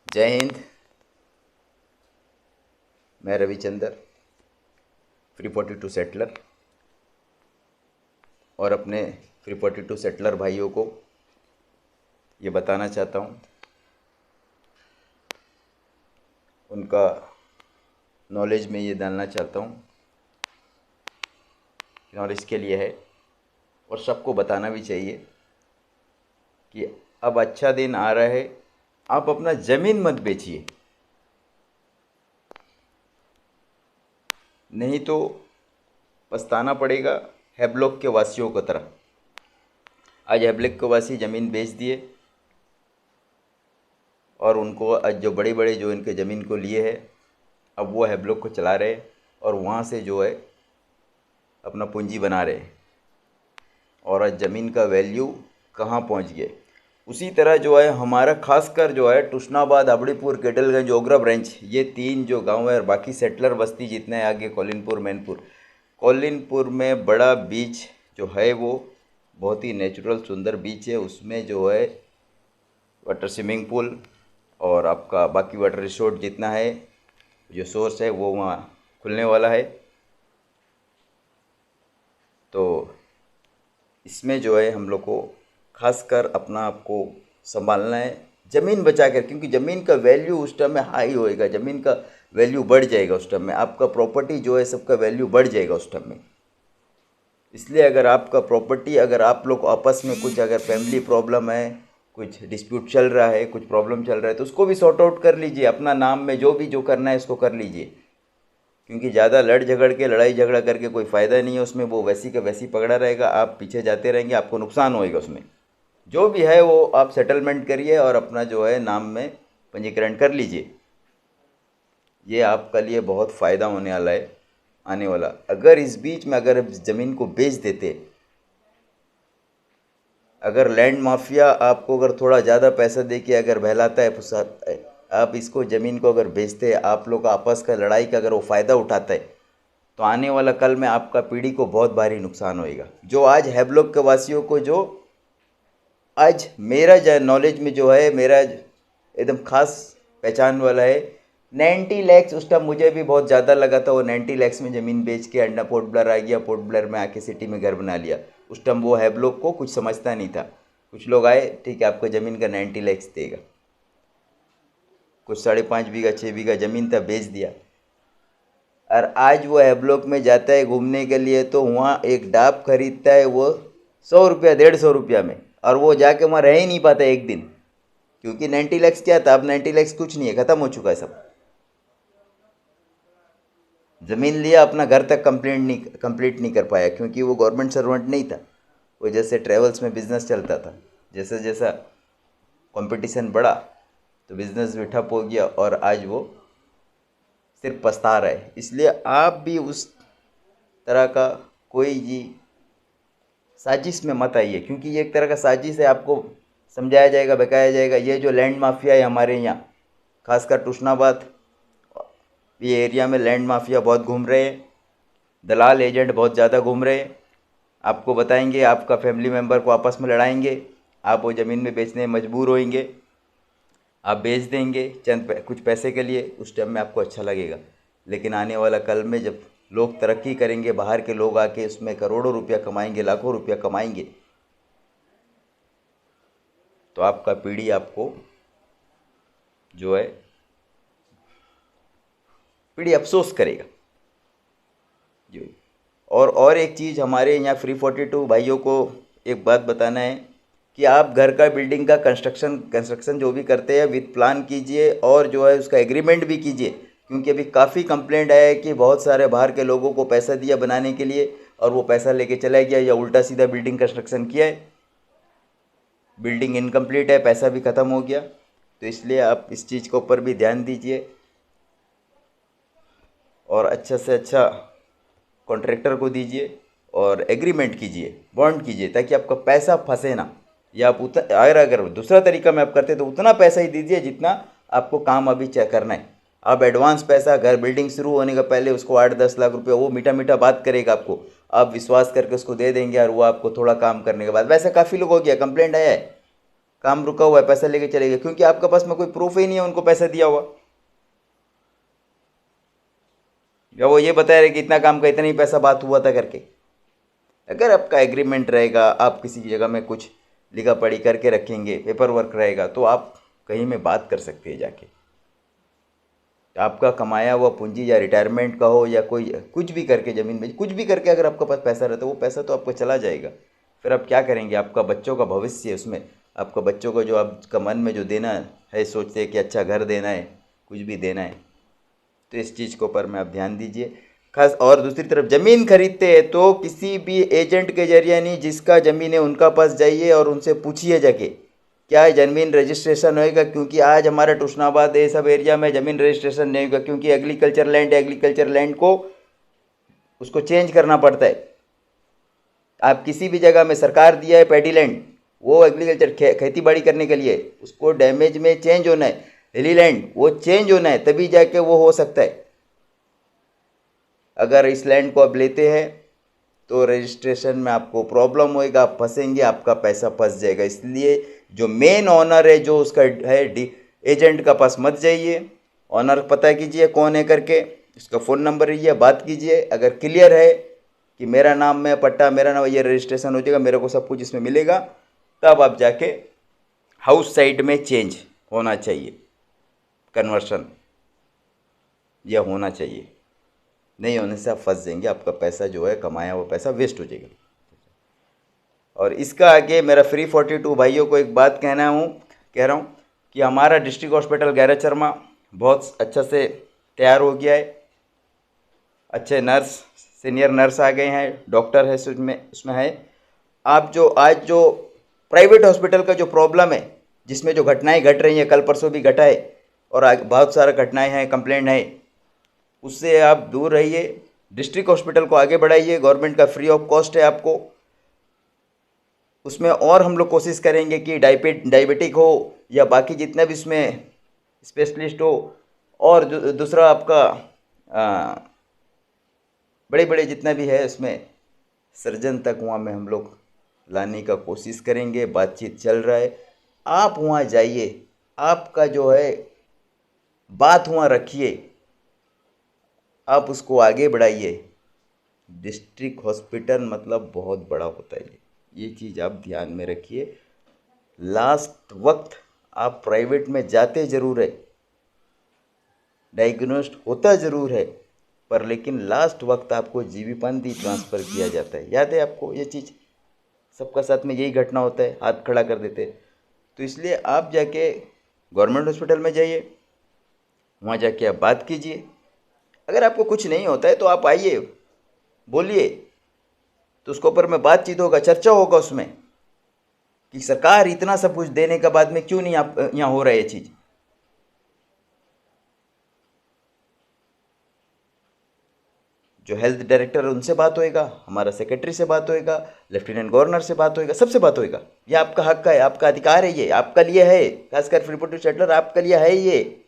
जय हिंद। मैं रविचंद्र, 342 सेटलर, और अपने 342 सेटलर भाइयों को ये बताना चाहता हूँ, उनका नॉलेज में ये डालना चाहता हूँ। नॉलेज के लिए है और सबको बताना भी चाहिए कि अब अच्छा दिन आ रहा है। आप अपना ज़मीन मत बेचिए, नहीं तो पछताना पड़ेगा हैब्लॉक के वासियों की तरह। आज हैब्लॉक के वासी ज़मीन बेच दिए और उनको आज जो बड़े बड़े जो इनके ज़मीन को लिए है, अब वो हैब्लॉक को चला रहे और वहाँ से जो है अपना पूंजी बना रहे, और आज ज़मीन का वैल्यू कहाँ पहुँच गए। उसी तरह जो है हमारा खासकर जो है तुष्नाबाद, अबड़ीपुर, केटलगंज, ओगरा ब्रांच, ये तीन जो गांव है, और बाकी सेटलर बस्ती जितने हैं आगे कौलिनपुर, मैनपुर। कौलिनपुर में बड़ा बीच जो है वो बहुत ही नेचुरल सुंदर बीच है। उसमें जो है वाटर स्विमिंग पूल और आपका बाकी वाटर रिसोर्ट जितना है, जो सोर्स है वो वहाँ खुलने वाला है। तो इसमें जो है हम लोग को खासकर अपना आपको संभालना है, ज़मीन बचा कर, क्योंकि ज़मीन का वैल्यू उस टाइम में हाई होएगा, ज़मीन का वैल्यू बढ़ जाएगा उस टाइम में, आपका प्रॉपर्टी जो है सबका वैल्यू बढ़ जाएगा उस टाइम में। इसलिए अगर आपका प्रॉपर्टी, अगर आप लोग आपस में कुछ अगर फैमिली प्रॉब्लम है, कुछ डिस्प्यूट चल रहा है, कुछ प्रॉब्लम चल रहा है, तो उसको भी सॉर्ट आउट कर लीजिए। अपना नाम में जो भी जो करना है इसको कर लीजिए, क्योंकि ज़्यादा लड़ झगड़ के, लड़ाई झगड़ा करके कोई फ़ायदा नहीं है उसमें। वो वैसी का वैसी पकड़ा रहेगा, आप पीछे जाते रहेंगे, आपको नुकसान होएगा उसमें। जो भी है वो आप सेटलमेंट करिए और अपना जो है नाम में पंजीकरण कर लीजिए। ये आपका लिए बहुत फ़ायदा होने वाला है आने वाला। अगर इस बीच में अगर ज़मीन को बेच देते, अगर लैंड माफिया आपको अगर थोड़ा ज़्यादा पैसा दे के अगर बहलाता है, फुसाता है, आप इसको ज़मीन को अगर बेचते, आप लोग आपस का लड़ाई का अगर वो फ़ायदा उठाता है, तो आने वाला कल में आपका पीढ़ी को बहुत भारी नुकसान होएगा। जो आज हैब्लॉक के वासियों को, जो आज मेरा नॉलेज में जो है, मेरा एकदम खास पहचान वाला है, 90 लाख, उस टाइम मुझे भी बहुत ज़्यादा लगा था। वो 90 लाख में ज़मीन बेच के अंडा पोर्ट ब्लेयर आ गया, पोर्ट ब्लेयर में आके सिटी में घर बना लिया। उस टाइम वो हैब्लॉक को कुछ समझता नहीं था। कुछ लोग आए, ठीक है आपको ज़मीन का 90 लाख देगा, कुछ 5.5 बीघा 6 बीघा ज़मीन था, बेच दिया। और आज वो हैब्लॉक में जाता है घूमने के लिए, तो वहाँ एक डाब खरीदता है वो 100 रुपया, 150 रुपया में, और वो जाके वहाँ रह ही नहीं पाता एक दिन, क्योंकि 90 लाख क्या था, अब 90 लाख कुछ नहीं है, ख़त्म हो चुका है सब। ज़मीन लिया, अपना घर तक कंप्लीट नहीं कर पाया, क्योंकि वो गवर्नमेंट सर्वेंट नहीं था। वो जैसे ट्रेवल्स में बिज़नेस चलता था, जैसे जैसा कंपटीशन बढ़ा तो बिज़नेस भी ठप हो गया, और आज वो सिर्फ पछता रहा है। इसलिए आप भी उस तरह का कोई जी साजिश में मत आइए, क्योंकि ये एक तरह का साजिश है। आपको समझाया जाएगा, बकाया जाएगा। ये जो लैंड माफिया है हमारे यहाँ, खासकर तुष्नाबाद ये एरिया में लैंड माफिया बहुत घूम रहे हैं, दलाल एजेंट बहुत ज़्यादा घूम रहे हैं। आपको बताएंगे, आपका फैमिली मेम्बर को आपस में लड़ाएंगे, आप वो ज़मीन में बेचने में मजबूर होएंगे, आप बेच देंगे कुछ पैसे के लिए। उस टाइम में आपको अच्छा लगेगा, लेकिन आने वाला कल में जब लोग तरक्की करेंगे, बाहर के लोग आके उसमें करोड़ों रुपया कमाएंगे, लाखों रुपया कमाएंगे, तो आपका पीढ़ी आपको जो है पीढ़ी अफसोस करेगा जो। और एक चीज़ हमारे यहाँ 342 भाइयों को एक बात बताना है कि आप घर का, बिल्डिंग का कंस्ट्रक्शन जो भी करते हैं विद प्लान कीजिए, और जो है उसका एग्रीमेंट भी कीजिए। क्योंकि अभी काफ़ी कंप्लेंट आया है कि बहुत सारे बाहर के लोगों को पैसा दिया बनाने के लिए, और वो पैसा लेके चला गया, या उल्टा सीधा बिल्डिंग कंस्ट्रक्शन किया है, बिल्डिंग इनकम्प्लीट है, पैसा भी ख़त्म हो गया। तो इसलिए आप इस चीज़ के ऊपर भी ध्यान दीजिए, और अच्छा से अच्छा कॉन्ट्रैक्टर को दीजिए, और एग्रीमेंट कीजिए, बॉन्ड कीजिए, ताकि आपका पैसा फंसे ना। या आप उतना, अगर दूसरा तरीका में आप करते तो उतना पैसा ही दीजिए जितना आपको काम अभी चेक करना है। आप एडवांस पैसा, घर बिल्डिंग शुरू होने का पहले उसको 8-10 लाख रुपये, वो मीठा मीठा बात करेगा आपको, आप विश्वास करके उसको दे देंगे, और वो आपको थोड़ा काम करने के बाद, वैसे काफ़ी लोग हो गया, कंप्लेंट आया है, काम रुका हुआ है, पैसा लेके चले गए, क्योंकि आपके पास में कोई प्रूफ ही नहीं है उनको पैसा दिया हुआ, या वो ये बता रहे कि इतना काम का इतना ही पैसा बात हुआ था करके। अगर आपका एग्रीमेंट रहेगा, आप किसी जगह में कुछ लिखा पढ़ी करके रखेंगे, पेपर वर्क रहेगा, तो आप कहीं में बात कर सकते हैं जाके। आपका कमाया हुआ पूंजी या रिटायरमेंट का हो या कोई कुछ भी करके, ज़मीन बेच कुछ भी करके अगर आपके पास पैसा रहता है, वो पैसा तो आपका चला जाएगा। फिर आप क्या करेंगे? आपका बच्चों का भविष्य है उसमें, आपका बच्चों को जो आपका मन में जो देना है, सोचते हैं कि अच्छा घर देना है, कुछ भी देना है, तो इस चीज़ के ऊपर में आप ध्यान दीजिए खास। और दूसरी तरफ ज़मीन खरीदते हैं तो किसी भी एजेंट के जरिए नहीं, जिसका ज़मीन है उनका पास जाइए और उनसे पूछिए जाके क्या ज़मीन रजिस्ट्रेशन होएगा, क्योंकि आज हमारा टुशनाबाद ये सब एरिया में ज़मीन रजिस्ट्रेशन नहीं होगा, क्योंकि एग्रीकल्चर लैंड को उसको चेंज करना पड़ता है। आप किसी भी जगह में सरकार दिया है पैडी लैंड, वो एग्रीकल्चर खेती बाड़ी करने के लिए, उसको डैमेज में चेंज होना है, हिली लैंड वो चेंज होना है, तभी जाके वो हो सकता है। अगर इस लैंड को आप लेते हैं तो रजिस्ट्रेशन में आपको प्रॉब्लम होएगा, आप फंसेंगे, आपका पैसा फंस जाएगा। इसलिए जो मेन ऑनर है, जो उसका है एजेंट का पास मत जाइए, ऑनर पता कीजिए कौन है करके, उसका फ़ोन नंबर लीजिए, बात कीजिए। अगर क्लियर है कि मेरा नाम में पट्टा, मेरा नाम ये रजिस्ट्रेशन हो जाएगा, मेरे को सब कुछ इसमें मिलेगा, तब आप जाके हाउस साइड में चेंज होना चाहिए, कन्वर्शन यह होना चाहिए। नहीं होने से आप फंस जाएंगे, आपका पैसा जो है कमाया हुआ पैसा वेस्ट हो जाएगा। और इसका आगे मेरा फ्री 42 भाइयों को एक बात कह रहा हूँ कि हमारा डिस्ट्रिक्ट हॉस्पिटल गैरज शर्मा बहुत अच्छा से तैयार हो गया है। अच्छे नर्स, सीनियर नर्स आ गए हैं, डॉक्टर है उसमें है। आप जो आज जो प्राइवेट हॉस्पिटल का जो प्रॉब्लम है, जिसमें जो घटनाएं घट रही हैं, कल परसों भी घटा है और बहुत सारा घटनाएं हैं, कंप्लेंट है, उससे आप दूर रहिए। डिस्ट्रिक्ट हॉस्पिटल को आगे बढ़ाइए, गवर्नमेंट का फ्री ऑफ कॉस्ट है आपको उसमें। और हम लोग कोशिश करेंगे कि डायबिटिक हो या बाकी जितने भी इसमें स्पेशलिस्ट हो, और दूसरा आपका बड़े बड़े जितना भी है उसमें सर्जन तक वहाँ में हम लोग लाने का कोशिश करेंगे। बातचीत चल रहा है, आप वहाँ जाइए, आपका जो है बात वहाँ रखिए, आप उसको आगे बढ़ाइए। डिस्ट्रिक्ट हॉस्पिटल मतलब बहुत बड़ा होता है, ये चीज़ आप ध्यान में रखिए। लास्ट वक्त आप प्राइवेट में जाते ज़रूर है, डायग्नोस्ट होता ज़रूर है, पर लेकिन लास्ट वक्त आपको जीबीपंथी ट्रांसफ़र किया जाता है। याद है आपको ये चीज़? सबका साथ में यही घटना होता है, हाथ खड़ा कर देते। तो इसलिए आप जाके गवर्नमेंट हॉस्पिटल में जाइए, वहाँ जाके आप बात कीजिए। अगर आपको कुछ नहीं होता है तो आप आइए, बोलिए, तो उसके ऊपर में बातचीत होगा, चर्चा होगा उसमें कि सरकार इतना सब कुछ देने के बाद में क्यों नहीं आप यहाँ हो रहा है ये चीज़। जो हेल्थ डायरेक्टर है उनसे बात होएगा, हमारा सेक्रेटरी से बात होएगा, लेफ्टिनेंट गवर्नर से बात होएगा, सबसे बात होएगा। ये आपका हक है, आपका अधिकार है, ये आपका लिए है, खासकर फ्रीपोर्ट टू सेटलर आपका लिए है ये।